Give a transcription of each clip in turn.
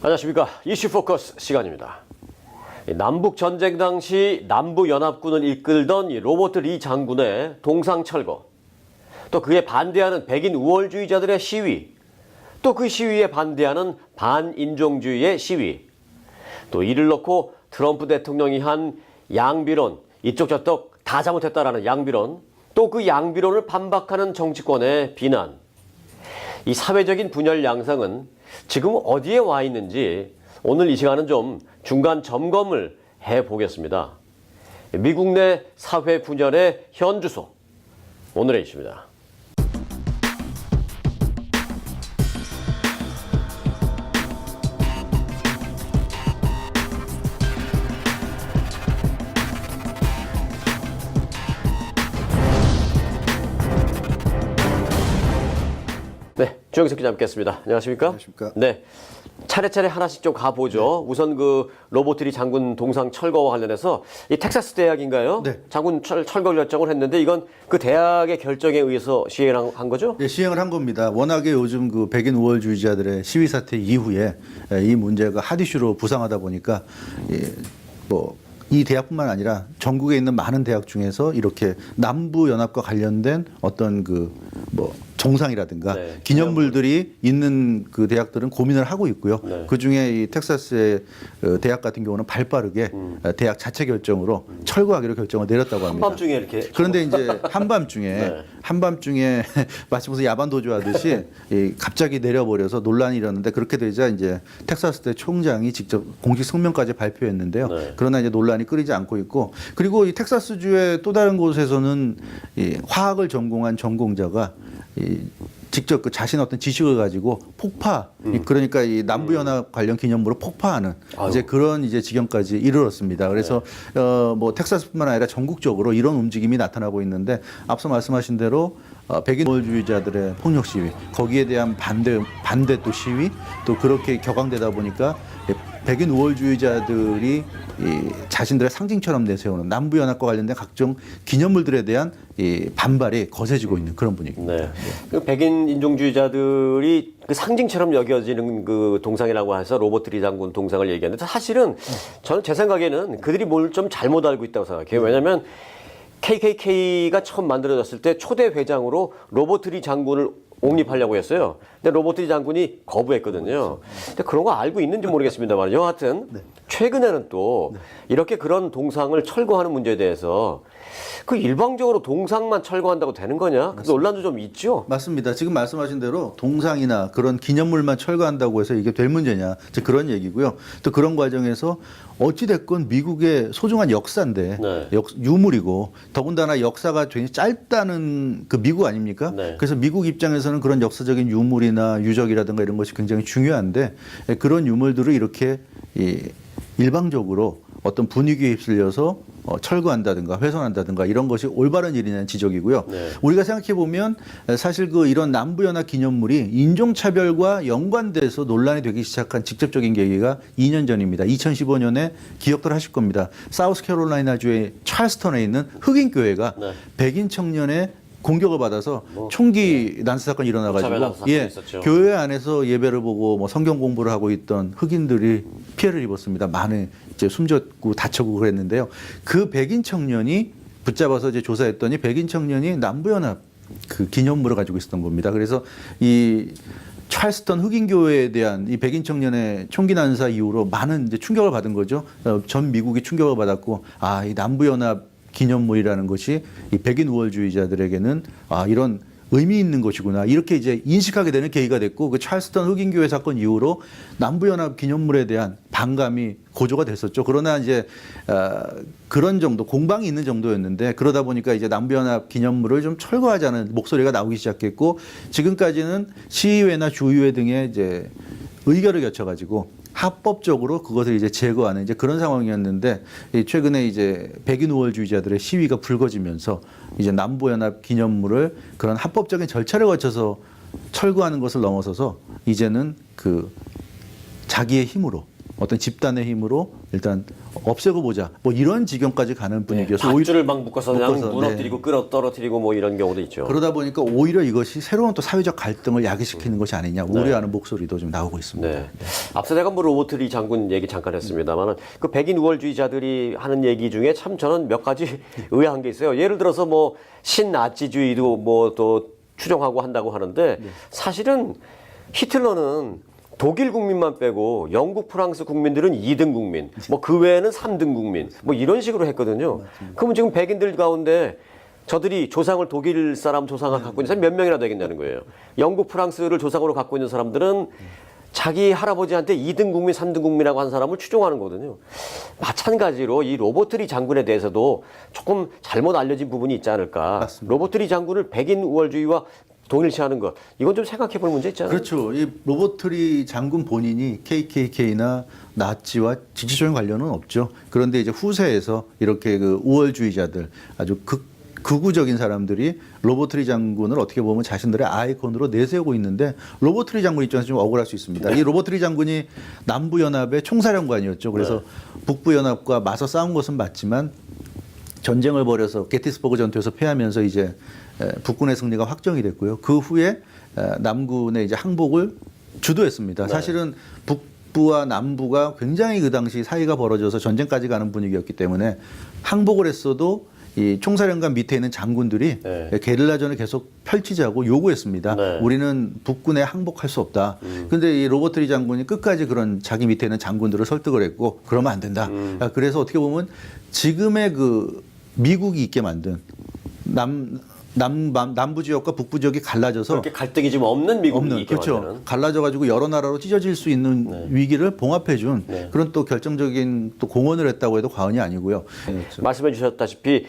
안녕하십니까. 이슈 포커스 시간입니다. 남북 전쟁 당시 남부연합군을 이끌던 로버트 리 장군의 동상 철거, 또 그에 반대하는 백인 우월주의자들의 시위, 또 그 시위에 반대하는 반인종주의의 시위, 또 이를 놓고 트럼프 대통령이 한 양비론, 이쪽 저쪽 다 잘못했다라는 양비론, 또 그 양비론을 반박하는 정치권의 비난, 이 사회적인 분열 양상은 지금 어디에 와 있는지 오늘 이 시간은 좀 중간 점검을 해보겠습니다. 미국 내 사회 분열의 현주소, 오늘의 이슈입니다. 네, 주영석 기자 함께했습니다. 안녕하십니까? 안녕하십니까? 네, 차례차례 하나씩 좀 가보죠. 우선 그 로버트 리 장군 동상 철거와 관련해서 이 텍사스 대학인가요? 네. 장군 철거 결정을 했는데 이건 그 대학의 결정에 의해서 시행을 한 거죠? 네, 시행을 한 겁니다. 워낙에 요즘 그 백인 우월주의자들의 시위 사태 이후에 이 문제가 핫 이슈로 부상하다 보니까 이 대학뿐만 아니라 전국에 있는 많은 대학 중에서 이렇게 남부 연합과 관련된 어떤 정상이라든가 네, 기념물들이 있는 그 대학들은 고민을 하고 있고요. 네. 그 중에 이 텍사스의 대학 같은 경우는 발빠르게 대학 자체 결정으로 철거하기로 결정을 내렸다고 합니다. 한밤중에 이렇게. 그런데 이제 한밤중에 네. 한밤중에 마치 무슨 야반 도주하듯이 갑자기 내려버려서 논란이 일었는데, 그렇게 되자 이제 텍사스대 총장이 직접 공식 성명까지 발표했는데요. 네. 그러나 이제 논란이 끊이지 않고 있고, 그리고 이 텍사스주의 또 다른 곳에서는 이 화학을 전공한 전공자가 직접 그 자신 어떤 지식을 가지고 폭파, 그러니까 이 남부연합 관련 기념물을 폭파하는 이제 그런 이제 지경까지 이르렀습니다. 그래서 텍사스뿐만 아니라 전국적으로 이런 움직임이 나타나고 있는데, 앞서 말씀하신 대로 백인 우월주의자들의 폭력 시위, 거기에 대한 반대 또 시위, 또 그렇게 격앙되다 보니까 백인 우월주의자들이 자신들의 상징처럼 내세우는 남부연합과 관련된 각종 기념물들에 대한 반발이 거세지고 있는 그런 분위기입니다. 네. 그 백인 인종주의자들이 그 상징처럼 여겨지는 그 동상이라고 해서 로버트 리 장군 동상을 얘기하는데, 사실은 저는 제 생각에는 그들이 뭘 좀 잘못 알고 있다고 생각해요. 왜냐하면 KKK가 처음 만들어졌을 때 초대 회장으로 로버트 리 장군을 옹립하려고 했어요. 근데 로버트 리 장군이 거부했거든요. 근데 그런 거 알고 있는지 모르겠습니다만, 여하튼 최근에는 또 이렇게 그런 동상을 철거하는 문제에 대해서 그 일방적으로 동상만 철거한다고 되는 거냐? 그 논란도 좀 있죠. 맞습니다. 지금 말씀하신 대로 동상이나 그런 기념물만 철거한다고 해서 이게 될 문제냐, 그런 얘기고요. 또 그런 과정에서 어찌됐건 미국의 소중한 역사인데, 네. 유물이고, 더군다나 역사가 굉장히 짧다는 그 미국 아닙니까? 네. 그래서 미국 입장에서는 그런 역사적인 유물이나 유적이라든가 이런 것이 굉장히 중요한데, 그런 유물들을 이렇게 일방적으로 어떤 분위기에 휩쓸려서 철거한다든가 훼손한다든가 이런 것이 올바른 일이냐는 지적이고요. 네. 우리가 생각해 보면 사실 이런 남부연합 기념물이 인종차별과 연관돼서 논란이 되기 시작한 직접적인 계기가 2년 전입니다. 2015년에 기억들 하실 겁니다. 사우스캐롤라이나주의 찰스턴에 있는 흑인 교회가 백인 청년의 공격을 받아서 총기 난사 사건이 일어나가지고 교회 안에서 예배를 보고 성경 공부를 하고 있던 흑인들이 피해를 입었습니다. 많이 이제 숨졌고 다쳤고 그랬는데요. 그 백인 청년이 붙잡아서 이제 조사했더니 백인 청년이 남부연합 그 기념물을 가지고 있었던 겁니다. 그래서 이 찰스턴 흑인 교회에 대한 이 백인 청년의 총기 난사 이후로 많은 이제 충격을 받은 거죠. 전 미국이 충격을 받았고, 이 남부연합 기념물이라는 것이 이 백인 우월주의자들에게는 이런 의미 있는 것이구나, 이렇게 이제 인식하게 되는 계기가 됐고, 그 찰스턴 흑인 교회 사건 이후로 남부연합 기념물에 대한 반감이 고조가 됐었죠. 그러나 이제 그런 정도 공방이 있는 정도였는데, 그러다 보니까 이제 남부연합 기념물을 좀 철거하자는 목소리가 나오기 시작했고, 지금까지는 시의회나 주의회 등의 이제 의결을 거쳐가지고 합법적으로 그것을 이제 제거하는 이제 그런 상황이었는데, 최근에 이제 백인 우월주의자들의 시위가 불거지면서 이제 남부연합 기념물을 그런 합법적인 절차를 거쳐서 철거하는 것을 넘어서서 이제는 그 자기의 힘으로 어떤 집단의 힘으로 일단 없애고 보자. 뭐 이런 지경까지 가는 분위기여서 밧줄을 막 묶어서 그냥 묶어서, 무너뜨리고 끌어 떨어뜨리고 뭐 이런 경우도 있죠. 그러다 보니까 오히려 이것이 새로운 또 사회적 갈등을 야기시키는 것이 아니냐 우려하는 목소리도 좀 나오고 있습니다. 네. 앞서 제가 뭐 로버트 리 장군 얘기 잠깐 했습니다만 그 백인 우월주의자들이 하는 얘기 중에 참 저는 몇 가지 의아한 게 있어요. 예를 들어서 뭐 신나치주의도 뭐 또 추종하고 한다고 하는데 사실은 히틀러는 독일 국민만 빼고 영국, 프랑스 국민들은 2등 국민, 뭐 그 외에는 3등 국민, 뭐 이런 식으로 했거든요. 그러면 지금 백인들 가운데 저들이 조상을 독일 사람 조상을 갖고 있는 사람이 몇 명이나 되겠냐는 거예요. 영국, 프랑스를 조상으로 갖고 있는 사람들은 자기 할아버지한테 2등 국민, 3등 국민이라고 한 사람을 추종하는 거거든요. 마찬가지로 이 로버트 리 장군에 대해서도 조금 잘못 알려진 부분이 있지 않을까. 맞습니다. 로버트 리 장군을 백인 우월주의와 동일시하는 것, 이건 좀 생각해 볼 문제 있잖아요. 그렇죠. 이 로버트 리 장군 본인이 KKK나 나치와 직접적인 관련은 없죠. 그런데 이제 후세에서 이렇게 그 우월주의자들 아주 극우적인 사람들이 로버트 리 장군을 어떻게 보면 자신들의 아이콘으로 내세우고 있는데 로버트 리 장군 입장에서 좀 억울할 수 있습니다. 이 로버트 리 장군이 남부연합의 총사령관이었죠. 그래서 북부연합과 맞서 싸운 것은 맞지만 전쟁을 벌여서 게티스버그 전투에서 패하면서 이제 북군의 승리가 확정이 됐고요. 그 후에 남군의 이제 항복을 주도했습니다. 사실은 북부와 남부가 굉장히 그 당시 사이가 벌어져서 전쟁까지 가는 분위기였기 때문에 항복을 했어도 이 총사령관 밑에 있는 장군들이 게릴라전을 계속 펼치자고 요구했습니다. 네. 우리는 북군에 항복할 수 없다. 그런데 이 로버트 리 장군이 끝까지 그런 자기 밑에 있는 장군들을 설득을 했고 그러면 안 된다. 그래서 어떻게 보면 지금의 그 미국이 있게 만든 남부 지역과 북부 지역이 갈라져서 그렇게 갈등이 지금 없는 미국이 있게 그렇죠. 만드는. 갈라져가지고 여러 나라로 찢어질 수 있는 위기를 봉합해준 그런 또 결정적인 또 공헌을 했다고 해도 과언이 아니고요. 말씀해 주셨다시피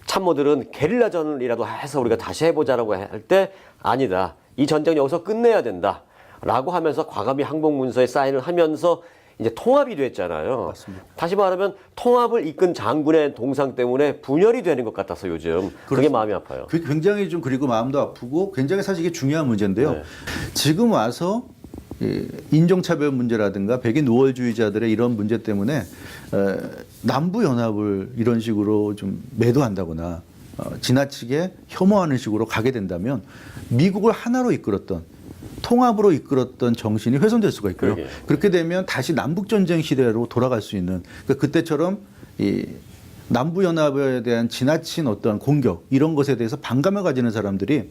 참모들은 게릴라전이라도 해서 우리가 다시 해보자라고 할 때 아니다. 이 전쟁 여기서 끝내야 된다. 라고 하면서 과감히 항복문서에 사인을 하면서 이제 통합이 됐잖아요. 맞습니다. 다시 말하면 통합을 이끈 장군의 동상 때문에 분열이 되는 것 같아서 요즘 그게 마음이 아파요. 굉장히 좀 그리고 마음도 아프고 굉장히 사실 이게 중요한 문제인데요. 지금 와서 인종차별 문제라든가 백인 우월주의자들의 이런 문제 때문에 남부 연합을 이런 식으로 좀 매도한다거나 지나치게 혐오하는 식으로 가게 된다면 미국을 하나로 이끌었던 통합으로 이끌었던 정신이 훼손될 수가 있고요. 그러게요. 그렇게 되면 다시 남북전쟁 시대로 돌아갈 수 있는 그러니까 그때처럼 이 남부연합에 대한 지나친 어떤 공격 이런 것에 대해서 반감을 가지는 사람들이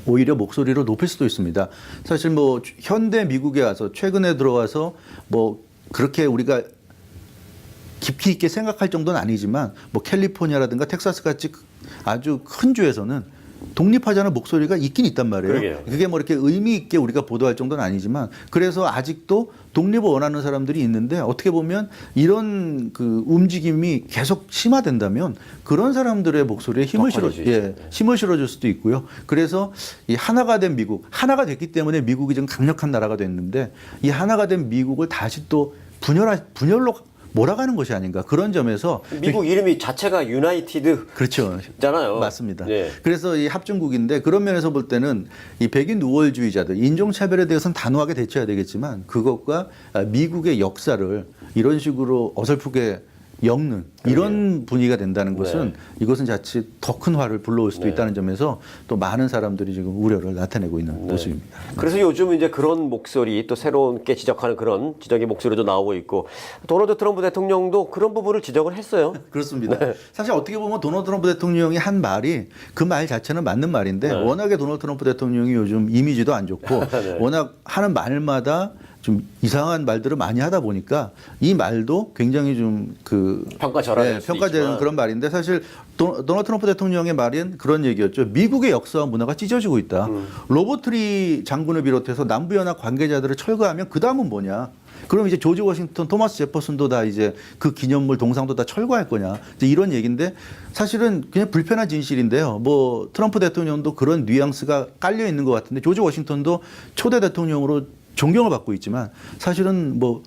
오히려 목소리를 높일 수도 있습니다. 사실 뭐 현대 미국에 와서 최근에 들어와서 뭐 그렇게 우리가 깊이 있게 생각할 정도는 아니지만 뭐 캘리포니아라든가 텍사스 같이 아주 큰 주에서는 독립하자는 목소리가 있긴 있단 말이에요. 그러게요. 그게 뭐 이렇게 의미 있게 우리가 보도할 정도는 아니지만 그래서 아직도 독립을 원하는 사람들이 있는데 어떻게 보면 이런 그 움직임이 계속 심화된다면 그런 사람들의 목소리에 힘을 실어줄 수도 있고요. 그래서 이 하나가 된 미국, 하나가 됐기 때문에 미국이 좀 강력한 나라가 됐는데 이 하나가 된 미국을 다시 또 분열로 몰아가는 것이 아닌가 그런 점에서 미국 이름이 자체가 유나이티드 그렇죠. 잖아요. 맞습니다. 네. 그래서 이 합중국인데 그런 면에서 볼 때는 이 백인 우월주의자들 인종차별에 대해서는 단호하게 대처해야 되겠지만 그것과 미국의 역사를 이런 식으로 어설프게 엮는 이런 분위기가 된다는 것은 이것은 자칫 더 큰 화를 불러올 수도 있다는 점에서 또 많은 사람들이 지금 우려를 나타내고 있는 모습입니다. 그래서 요즘 이제 그런 목소리 또 새롭게 지적하는 그런 지적의 목소리도 나오고 있고 도널드 트럼프 대통령도 그런 부분을 지적을 했어요. 그렇습니다. 사실 어떻게 보면 도널드 트럼프 대통령이 한 말이 그 말 자체는 맞는 말인데 워낙에 도널드 트럼프 대통령이 요즘 이미지도 안 좋고 워낙 하는 말마다 좀 이상한 말들을 많이 하다 보니까 이 말도 굉장히 좀 평가되는 그런 말인데 사실 도널드 트럼프 대통령의 말은 그런 얘기였죠. 미국의 역사와 문화가 찢어지고 있다. 로버트 리 장군을 비롯해서 남부연합 관계자들을 철거하면 그 다음은 뭐냐? 그럼 이제 조지 워싱턴, 토마스 제퍼슨도 다 이제 그 기념물 동상도 다 철거할 거냐? 이제 이런 얘기인데 사실은 그냥 불편한 진실인데요. 뭐 트럼프 대통령도 그런 뉘앙스가 깔려 있는 것 같은데 조지 워싱턴도 초대 대통령으로 존경을 받고 있지만 사실은 뭐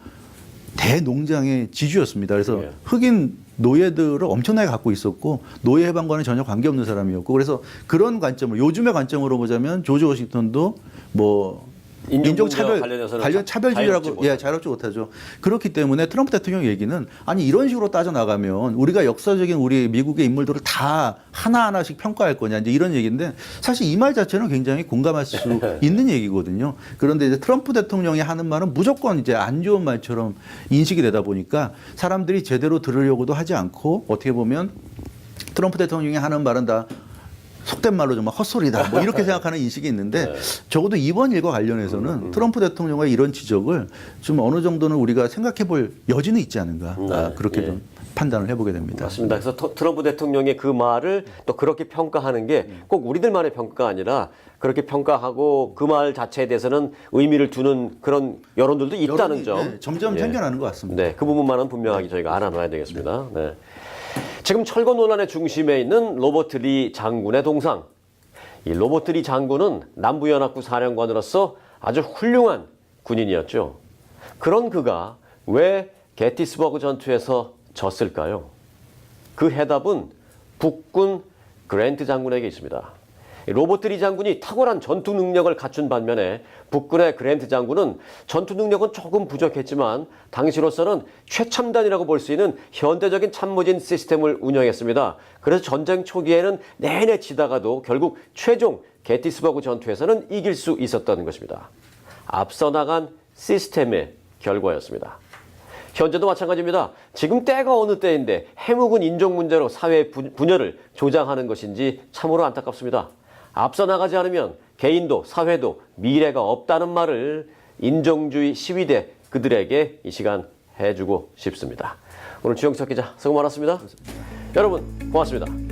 대농장의 지주였습니다. 그래서 흑인 노예들을 엄청나게 갖고 있었고 노예 해방과는 전혀 관계없는 사람이었고 그래서 그런 관점으로 요즘의 관점으로 보자면 조지 워싱턴도 뭐 인종차별 관련해서는 관련 차별주의라고 자유롭지 자유롭지 못하죠. 그렇기 때문에 트럼프 대통령 얘기는 아니 이런 식으로 따져나가면 우리가 역사적인 우리 미국의 인물들을 다 하나하나씩 평가할 거냐 이제 이런 얘기인데 사실 이 말 자체는 굉장히 공감할 수 있는 얘기거든요. 그런데 이제 트럼프 대통령이 하는 말은 무조건 이제 안 좋은 말처럼 인식이 되다 보니까 사람들이 제대로 들으려고도 하지 않고 어떻게 보면 트럼프 대통령이 하는 말은 다 속된 말로 정말 헛소리다. 뭐 이렇게 생각하는 인식이 있는데 적어도 이번 일과 관련해서는 트럼프 대통령의 이런 지적을 좀 어느 정도는 우리가 생각해 볼 여지는 있지 않은가. 그렇게 좀 판단을 해보게 됩니다. 맞습니다. 그래서 트럼프 대통령의 그 말을 또 그렇게 평가하는 게 꼭 우리들만의 평가가 아니라 그렇게 평가하고 그 말 자체에 대해서는 의미를 두는 그런 여론들도 있다는 점. 점점 생겨나는 것 같습니다. 네, 그 부분만은 분명하게 저희가 알아놔야 되겠습니다. 네. 지금 철거 논란의 중심에 있는 로버트 리 장군의 동상. 이 로버트 리 장군은 남부연합군 사령관으로서 아주 훌륭한 군인이었죠. 그런 그가 왜 게티스버그 전투에서 졌을까요? 그 해답은 북군 그랜트 장군에게 있습니다. 로버트 리 장군이 탁월한 전투 능력을 갖춘 반면에 북군의 그랜트 장군은 전투 능력은 조금 부족했지만 당시로서는 최첨단이라고 볼 수 있는 현대적인 참모진 시스템을 운영했습니다. 그래서 전쟁 초기에는 내내 지다가도 결국 최종 게티스버그 전투에서는 이길 수 있었다는 것입니다. 앞서 나간 시스템의 결과였습니다. 현재도 마찬가지입니다. 지금 때가 어느 때인데 해묵은 인종 문제로 사회 분열을 조장하는 것인지 참으로 안타깝습니다. 앞서 나가지 않으면 개인도 사회도 미래가 없다는 말을 인종주의 시위대 그들에게 이 시간 해주고 싶습니다. 오늘 주영석 기자 수고 많았습니다. 여러분 고맙습니다.